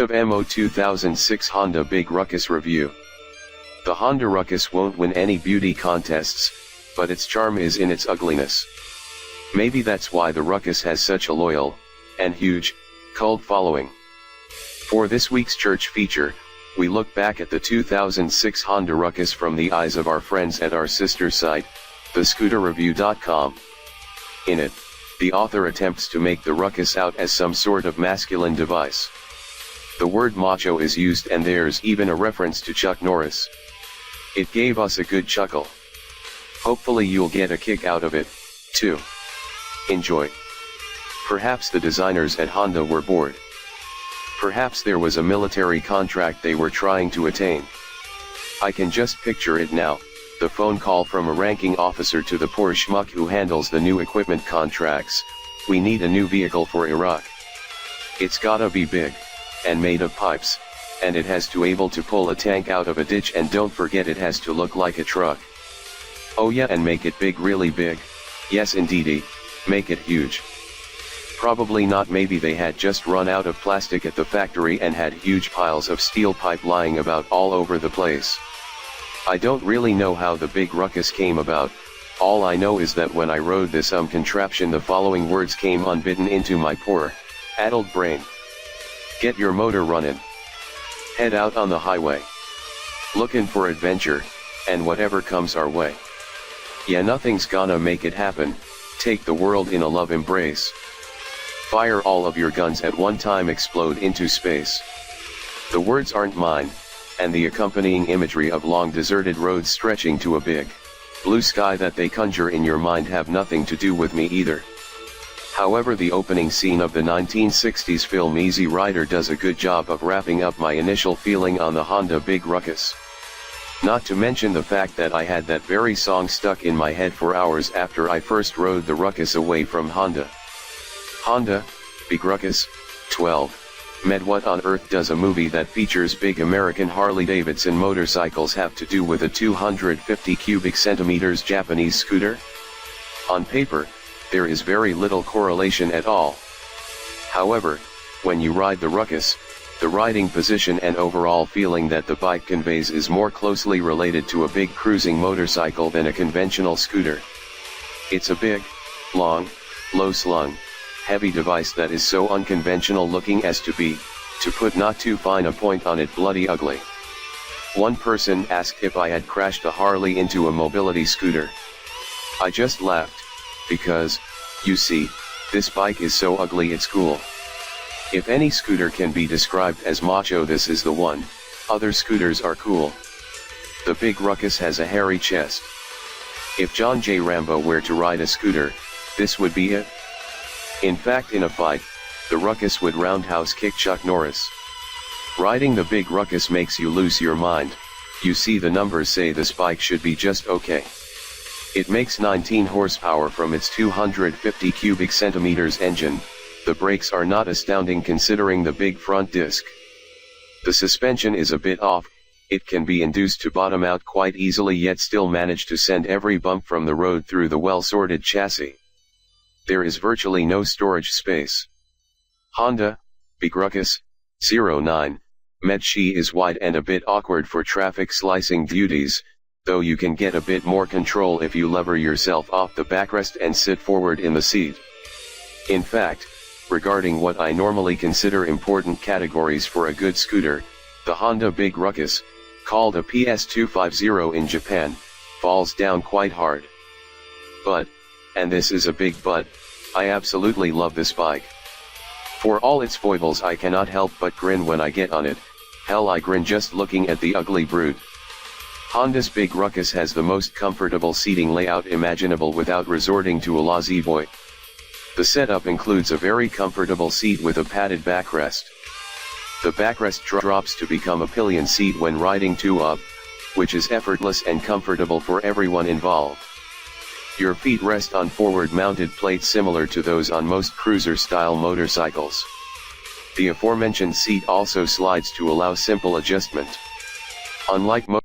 of MO 2006 Honda Big Ruckus Review. The Honda Ruckus won't win any beauty contests, but its charm is in its ugliness. Maybe that's why the Ruckus has such a loyal, and huge, cult following. For this week's church feature, we look back at the 2006 Honda Ruckus from the eyes of our friends at our sister site, thescooterreview.com. In it, the author attempts to make the Ruckus out as some sort of masculine device. The word macho is used and there's even a reference to Chuck Norris. It gave us a good chuckle. Hopefully you'll get a kick out of it, too. Enjoy. Perhaps the designers at Honda were bored. Perhaps there was a military contract they were trying to attain. I can just picture it now, the phone call from a ranking officer to the poor schmuck who handles the new equipment contracts. We need a new vehicle for Iraq. It's gotta be big, and made of pipes, and it has to able to pull a tank out of a ditch, and don't forget it has to look like a truck. Oh yeah, and make it big, really big. Yes indeedy, make it huge. Probably not. Maybe they had just run out of plastic at the factory and had huge piles of steel pipe lying about all over the place. I don't really know how the Big Ruckus came about. All I know is that when I rode this contraption, the following words came unbidden into my poor, addled brain. Get your motor running. Head out on the highway. Looking for adventure, and whatever comes our way. Yeah, nothing's gonna make it happen. Take the world in a love embrace. Fire all of your guns at one time, explode into space. The words aren't mine, and the accompanying imagery of long deserted roads stretching to a big, blue sky that they conjure in your mind have nothing to do with me either. However, the opening scene of the 1960s film Easy Rider does a good job of wrapping up my initial feeling on the Honda Big Ruckus. Not to mention the fact that I had that very song stuck in my head for hours after I first rode the Ruckus away from Honda. Honda, Big Ruckus, 12. Med. What on earth does a movie that features big American Harley-Davidson motorcycles have to do with a 250 cubic centimeters Japanese scooter? On paper, there is very little correlation at all. However, when you ride the Ruckus, the riding position and overall feeling that the bike conveys is more closely related to a big cruising motorcycle than a conventional scooter. It's a big, long, low-slung, heavy device that is so unconventional looking as to be, to put not too fine a point on it, bloody ugly. One person asked if I had crashed a Harley into a mobility scooter. I just laughed, because, you see, this bike is so ugly it's cool. If any scooter can be described as macho, this is the one. Other scooters are cool. The Big Ruckus has a hairy chest. If John J. Rambo were to ride a scooter, this would be it. In fact, in a fight, the Ruckus would roundhouse kick Chuck Norris. Riding the Big Ruckus makes you lose your mind. You see, the numbers say this bike should be just okay. It makes 19 horsepower from its 250 cubic centimeters engine. The brakes are not astounding considering the big front disc. The suspension is a bit off. It can be induced to bottom out quite easily, yet still manage to send every bump from the road through the well-sorted chassis. There is virtually no storage space. Honda, Big Ruckus, 09, Med. She is wide and a bit awkward for traffic slicing duties, though you can get a bit more control if you lever yourself off the backrest and sit forward in the seat. In fact, regarding what I normally consider important categories for a good scooter, the Honda Big Ruckus, called a PS250 in Japan, falls down quite hard. But, and this is a big but, I absolutely love this bike. For all its foibles, I cannot help but grin when I get on it. Hell, I grin just looking at the ugly brute. Honda's Big Ruckus has the most comfortable seating layout imaginable without resorting to a lazy-boy. The setup includes a very comfortable seat with a padded backrest. The backrest drops to become a pillion seat when riding two up, which is effortless and comfortable for everyone involved. Your feet rest on forward-mounted plates similar to those on most cruiser-style motorcycles. The aforementioned seat also slides to allow simple adjustment. Unlike most